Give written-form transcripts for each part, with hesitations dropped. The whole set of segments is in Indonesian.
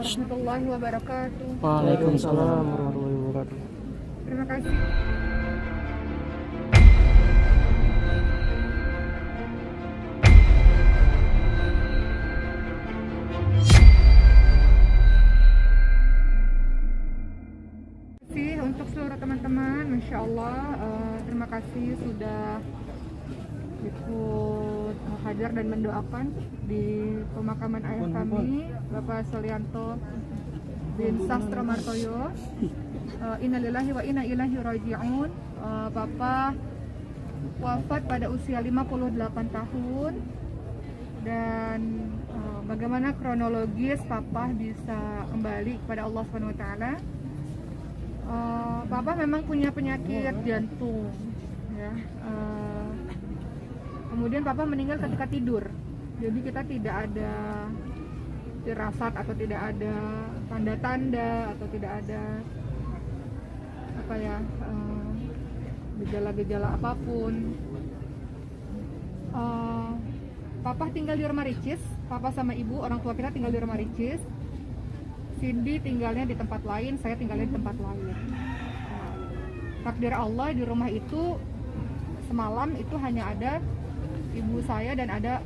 warahmatullahi wabarakatuh. Waalaikumsalam warahmatullahi wabarakatuh. Terima kasih. Untuk seluruh teman-teman, Masya Allah, terima kasih sudah ikut hadir dan mendoakan di pemakaman ayah kami, Bapak Solianto bin Sastro Martoyo. Innalillahi wa inna ilaihi raji'un. Papa wafat pada usia 58 tahun. Dan bagaimana kronologis Papa bisa kembali kepada Allah SWT? Papa memang punya penyakit jantung, ya. Kemudian Papa meninggal ketika tidur, jadi kita tidak ada firasat atau tidak ada tanda-tanda atau tidak ada gejala-gejala apapun. Papa tinggal di rumah Ricis, Papa sama Ibu, orang tua kita tinggal di rumah Ricis. Cindy tinggalnya di tempat lain, saya tinggalnya di tempat lain. Takdir Allah, di rumah itu semalam itu hanya ada ibu saya dan ada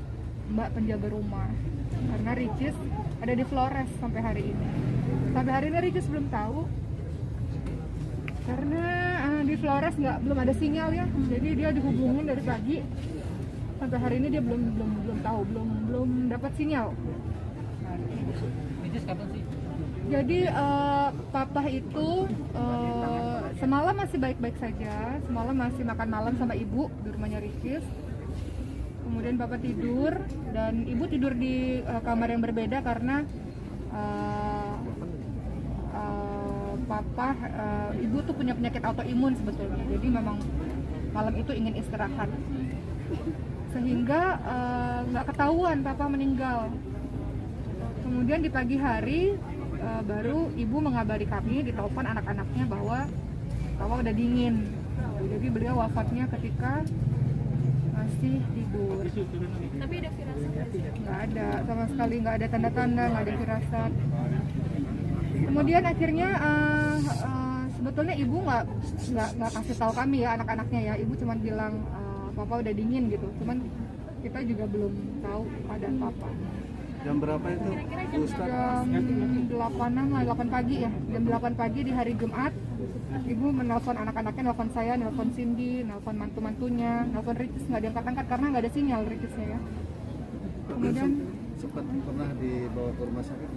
mbak penjaga rumah. Karena Ricis ada di Flores sampai hari ini. Sampai hari ini Ricis belum tahu. Karena di Flores belum ada sinyal ya. Jadi dia dihubungin dari pagi. Sampai hari ini dia belum tahu, belum dapat sinyal. Ricis kapan sih? Jadi Papa itu semalam masih baik-baik saja. Semalam masih makan malam sama Ibu di rumahnya Ricis. Kemudian Papa tidur dan Ibu tidur di kamar yang berbeda karena Ibu tuh punya penyakit autoimun sebetulnya. Jadi memang malam itu ingin istirahat. Sehingga nggak ketahuan Papa meninggal. Kemudian di pagi hari baru Ibu mengabari kami di telepon anak-anaknya bahwa Papa udah dingin. Jadi beliau wafatnya ketika masih tidur. Tapi ada firasat? Nggak ada, sama sekali nggak ada tanda-tanda, nggak ada firasat. Kemudian akhirnya sebetulnya Ibu nggak kasih tahu kami ya, anak-anaknya ya. Ibu cuma bilang Papa udah dingin gitu. Cuman kita juga belum tahu keadaan Papa. Jam berapa itu? Jam 8 pagi ya. Jam 8 pagi di hari Jumat. Ibu menelpon anak-anaknya, nelpon saya, nelpon Cindy, nelpon mantu-mantunya, nelpon Ricis, nggak diangkat-angkat karena nggak ada sinyal Ricisnya ya. Kemudian sempat pernah dibawa ke rumah sakit?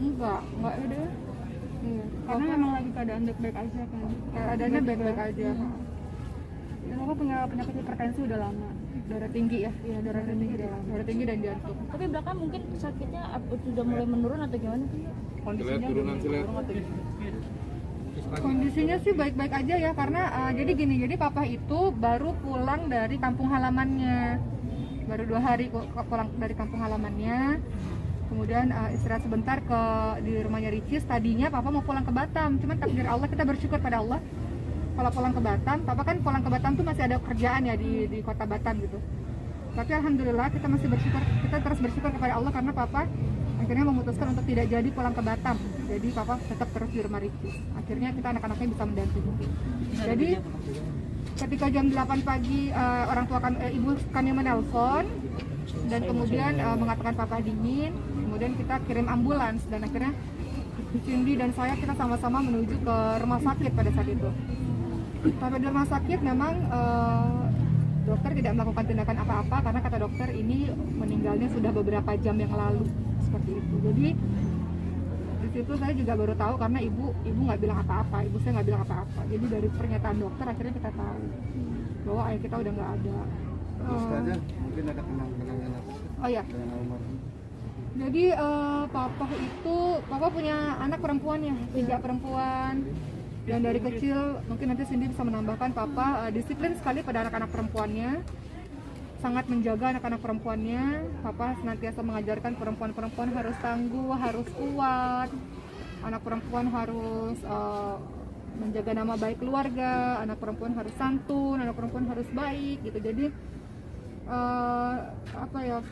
enggak ada. Iya. Karena memang lagi keadaan baik-baik aja kan. Keadaannya baik-baik aja. Dan aku punya penyakit hipertensi udah lama. Darah tinggi ya? Iya, darah tinggi dan jantung. Tapi belakang mungkin sakitnya sudah mulai menurun atau gimana? Kondisinya sih baik-baik aja ya, karena jadi gini, jadi Papa itu baru pulang dari kampung halamannya, baru 2 hari pulang dari kampung halamannya. Kemudian istirahat sebentar di rumahnya Ricis. Tadinya Papa mau pulang ke Batam, cuman takdir Allah, kita bersyukur pada Allah. Kalau pulang ke Batam, Papa kan pulang ke Batam tuh masih ada kerjaan ya di kota Batam gitu. Tapi alhamdulillah kita masih bersyukur, kita terus bersyukur kepada Allah karena Papa akhirnya memutuskan untuk tidak jadi pulang ke Batam. Jadi Papa tetap terus di rumah Ricis. Akhirnya kita anak-anaknya bisa mendampingi. Jadi ketika jam 8 pagi orang tua Ibu kami menelpon dan kemudian mengatakan Papa dingin. Kemudian kita kirim ambulans dan akhirnya Cindy dan saya kita sama-sama menuju ke rumah sakit pada saat itu. Sampai di rumah sakit memang dokter tidak melakukan tindakan apa-apa karena kata dokter ini meninggalnya sudah beberapa jam yang lalu, seperti itu. Jadi di situ saya juga baru tahu karena ibu nggak bilang apa-apa, ibu saya nggak bilang apa-apa. Jadi dari pernyataan dokter akhirnya kita tahu bahwa ayah kita udah nggak ada. Terus saja mungkin ada kenang-kenangan apa? Oh ya. Jadi Papa punya anak perempuan ya, 3 perempuan. Dan dari kecil, mungkin nanti Cindy bisa menambahkan, Papa disiplin sekali pada anak-anak perempuannya, sangat menjaga anak-anak perempuannya. Papa senantiasa mengajarkan perempuan-perempuan harus tangguh, harus kuat, anak perempuan harus menjaga nama baik keluarga, anak perempuan harus santun, anak perempuan harus baik gitu. Jadi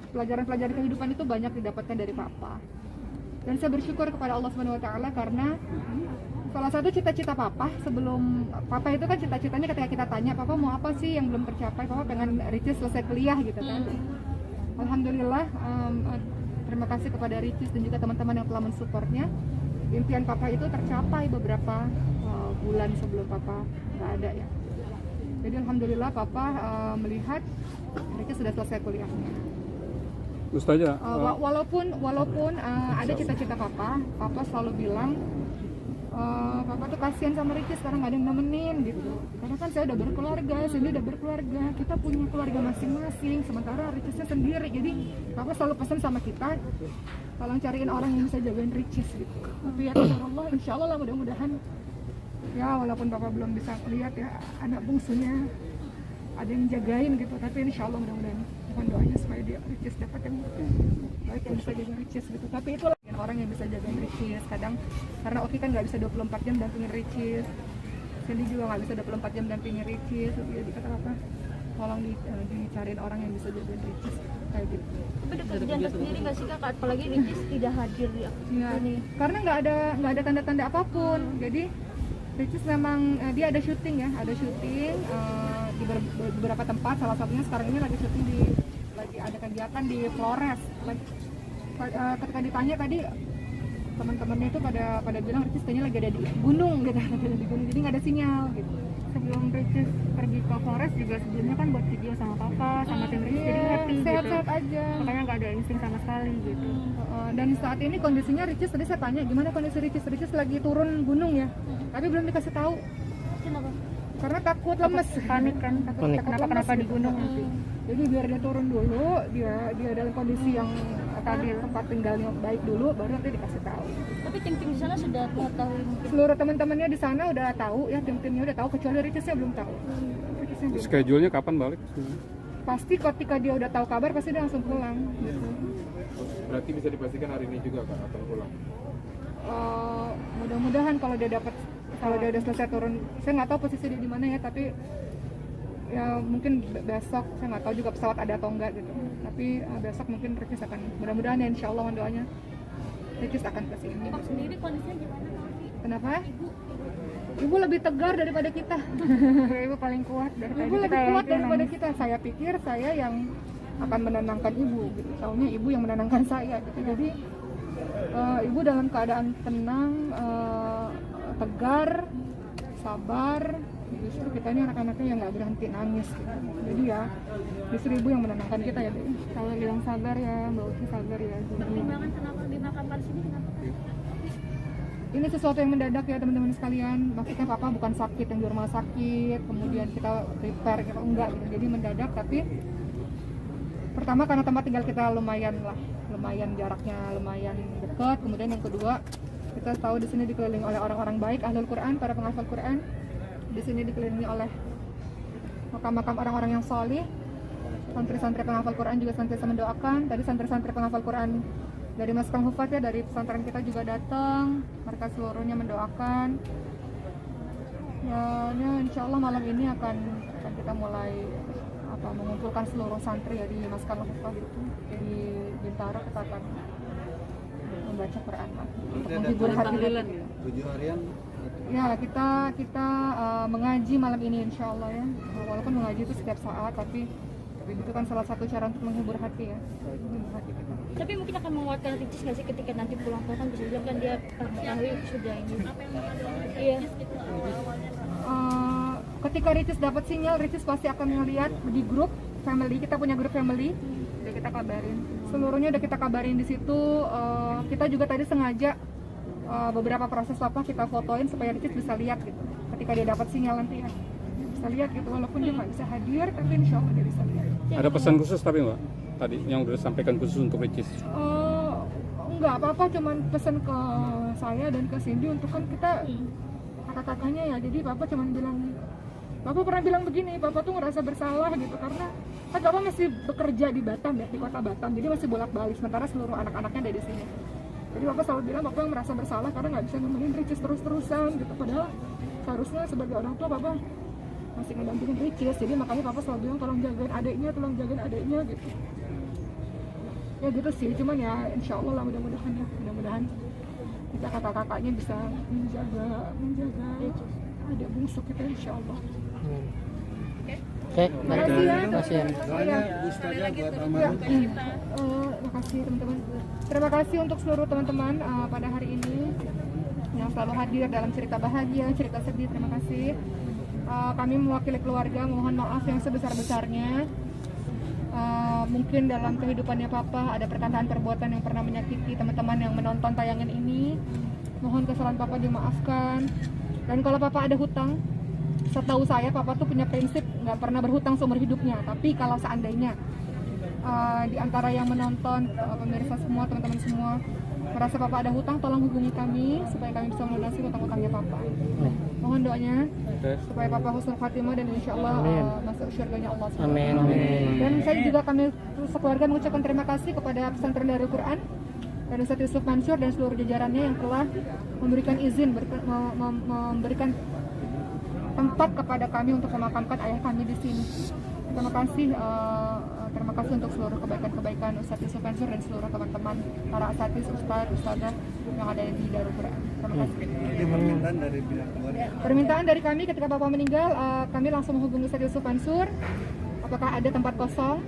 pelajaran-pelajaran kehidupan itu banyak didapatkan dari Papa. Dan saya bersyukur kepada Allah Subhanahu wa taala karena salah satu cita-cita papa sebelum papa itu kan cita-citanya ketika kita tanya papa mau apa sih yang belum tercapai, papa pengen Ricis selesai kuliah gitu kan. Alhamdulillah, terima kasih kepada Ricis dan juga teman-teman yang telah mensupportnya. Impian papa itu tercapai beberapa bulan sebelum papa nggak ada ya. Jadi alhamdulillah papa melihat Ricis sudah selesai kuliahnya. Ustazah, Walaupun ada cita-cita papa selalu bilang papa tuh kasihan sama Ricis sekarang nggak ada yang nemenin gitu. Karena kan saya udah berkeluarga, Cindy udah berkeluarga, kita punya keluarga masing-masing, sementara Ricisnya sendiri. Jadi papa selalu pesan sama kita, tolong cariin orang yang bisa jagain Ricis gitu. Tapi ya Allah, insya Allah lah mudah-mudahan ya walaupun papa belum bisa lihat ya anak bungsunya ada yang jagain gitu, tapi insya Allah mudah-mudahan mohon doanya supaya dia Ricis dapat yang baik yang bisa jaga Ricis gitu. Tapi itulah orang yang bisa jagain Ricis. Kadang karena Oki kan nggak bisa 24 jam dampingin Ricis, Cindy juga nggak bisa 24 jam dampingin Ricis. Jadi kata apa, tolong dicariin orang yang bisa jagain Ricis kayak gitu. Tapi dekat janda sendiri nggak sih kak, apalagi Ricis tidak hadir di ini karena nggak ada tanda-tanda apapun. Jadi Ricis memang dia ada syuting di beberapa tempat, salah satunya sekarang ini lagi syuting lagi ada kegiatan di Flores. Ketika ditanya tadi teman-temannya itu pada bilang Ricis kayaknya lagi ada di gunung gitu, jadi nggak ada sinyal gitu. Sebelum Ricis pergi ke Flores juga sebelumnya kan buat video sama papa, sama tim Ricis, jadi happy sehat-sehat gitu. aja. Makanya nggak ada insting sama sekali gitu. Dan saat ini kondisinya Ricis, tadi saya tanya gimana kondisi Ricis lagi turun gunung ya, tapi belum dikasih tahu. Kenapa? Karena takut lemes, Panik kan, takut kenapa di gunung nanti. Jadi biar dia turun dulu, dia dalam kondisi yang tadi tempat tinggalnya baik dulu, baru nanti dikasih tahu. Tapi tim-tim di sana sudah mengetahui mungkin. Seluruh teman-temannya di sana udah tahu ya, tim-timnya udah tahu, kecuali Ricisnya belum tahu. Ricisnya belum tahu. schedule-nya kapan balik? Pasti ketika dia udah tahu kabar pasti dia langsung pulang gitu. Berarti bisa dipastikan hari ini juga kak akan pulang? Mudah-mudahan kalau dia udah selesai turun, saya nggak tahu posisi dia di mana ya, tapi ya mungkin besok, saya nggak tahu juga pesawat ada atau enggak gitu. Tapi besok mungkin Ricis akan, mudah-mudahan ya insya Allah doanya Ricis akan ke sini. Ibu sendiri kondisinya gimana nanti? Kenapa? Ibu lebih tegar daripada kita. Ibu paling kuat daripada Ibu lebih kita kuat yang daripada nangis. kita. Saya pikir saya yang akan menenangkan ibu gitu. Taunya ibu yang menenangkan saya gitu. Jadi ibu dalam keadaan tenang, tegar, sabar. Justru kita ini anak-anaknya yang nggak berhenti nangis gitu. Jadi ya justru ibu yang menenangkan kita ya. Kalau bilang sabar ya, Mbak Uci sabar ya. Pertimbangan kenapa dimakamkan di sini kenapa kak? Ini sesuatu yang mendadak ya teman-teman sekalian. Maksudnya papa bukan sakit yang di rumah sakit, kemudian kita prepare gitu, enggak gitu. Jadi mendadak, tapi pertama karena tempat tinggal kita lumayan jaraknya lumayan dekat. Kemudian yang kedua, kita tahu di sini dikelilingi oleh orang-orang baik, ahlul Quran, para penghafal Quran. Di sini dikelilingi oleh makam-makam orang-orang yang solih. Santri-santri penghafal Quran juga senantiasa mendoakan. Tadi santri-santri penghafal Quran dari Masukang Hufat ya, dari pesantren kita juga datang. Mereka seluruhnya mendoakan. Ya, insya Allah malam ini akan kita mulai mengumpulkan seluruh santri ya di Masukang Hufat itu. Di Bintaro kita akan membaca Quran untuk menghibur hati. 7 harian. Ya, kita mengaji malam ini insya Allah ya. Walaupun mengaji itu setiap saat, tapi itu kan salah satu cara untuk menghibur hati ya. Menghibur hati kita. Tapi mungkin akan menguatkan Ricis nggak sih ketika nanti pulang kan bisa bilang kan dia mengetahui sudah ini. Iya. Ketika Ricis dapat sinyal, Ricis pasti akan melihat di grup family. Kita punya grup family, udah kita kabarin. Seluruhnya udah kita kabarin di situ. Kita juga tadi sengaja beberapa proses apa kita fotoin supaya Ricis bisa lihat gitu. Ketika dia dapat sinyal nanti ya bisa lihat gitu, walaupun dia nggak bisa hadir, tapi insya Allah dia bisa lihat. Ada pesan khusus tapi Mbak tadi yang udah disampaikan khusus untuk Ricis? Enggak apa-apa, cuman pesan ke saya dan ke Cindy untuk kan kita kakak-kakaknya ya. Jadi Papa cuman bilang, Papa pernah bilang begini, Papa tuh ngerasa bersalah gitu karena kan Papa masih bekerja di Batam ya, di kota Batam, jadi masih bolak-balik, sementara seluruh anak-anaknya ada di sini. Jadi Papa selalu bilang Papa yang merasa bersalah karena nggak bisa nemenin Ricis terus-terusan gitu. Padahal seharusnya sebagai orang tua Papa masih ngedampingin Ricis, jadi makanya Papa selalu bilang tolong jagain adiknya gitu. Ya gitu sih, cuman ya insya Allah lah mudah-mudahan kita kakak-kakaknya bisa menjaga adik bungsu kita insya Allah. Oke, baik. Makasih ya. Makasih ya. Doanya Bu Ustazah buat Ya, almarhum. makasih teman-teman. Terima kasih untuk seluruh teman-teman pada hari ini yang selalu hadir dalam cerita bahagia, cerita sedih. Terima kasih. Kami mewakili keluarga mohon maaf yang sebesar-besarnya. Mungkin dalam kehidupannya Papa ada perkataan perbuatan yang pernah menyakiti teman-teman yang menonton tayangan ini. Mohon kesalahan Papa dimaafkan. Dan kalau Papa ada hutang, setahu saya Papa tuh punya prinsip nggak pernah berhutang seumur hidupnya. Tapi kalau seandainya di antara yang menonton, pemirsa semua, teman-teman semua merasa Papa ada hutang, tolong hubungi kami supaya kami bisa melunasi hutang-hutangnya Papa. Mohon doanya supaya Papa husnul khatimah dan insya Allah masuk surganya Allah. Amin. Dan saya juga kami sekeluarga mengucapkan terima kasih kepada pesantren Darul Quran dan Ustaz Yusuf Mansur dan seluruh jajarannya yang telah memberikan izin memberikan tempat kepada kami untuk memakamkan ayah kami di sini. Terima kasih untuk seluruh kebaikan-kebaikan Ustaz Yusuf Mansur dan seluruh teman-teman para asatidz, ustazah yang ada di Darul Quran. Terima kasih. Ini permintaan dari pihak keluarga. Permintaan dari kami ketika Bapak meninggal, kami langsung menghubungi Ustaz Yusuf Mansur. Apakah ada tempat kosong?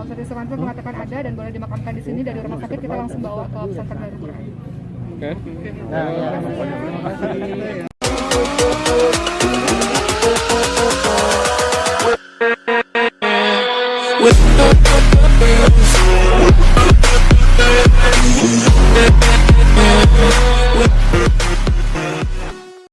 Ustaz Yusuf Mansur mengatakan ada dan boleh dimakamkan di sini. Dari rumah sakit kita langsung bawa ke pesantren Darul Quran. Oke. Nah, ya. Terima kasih.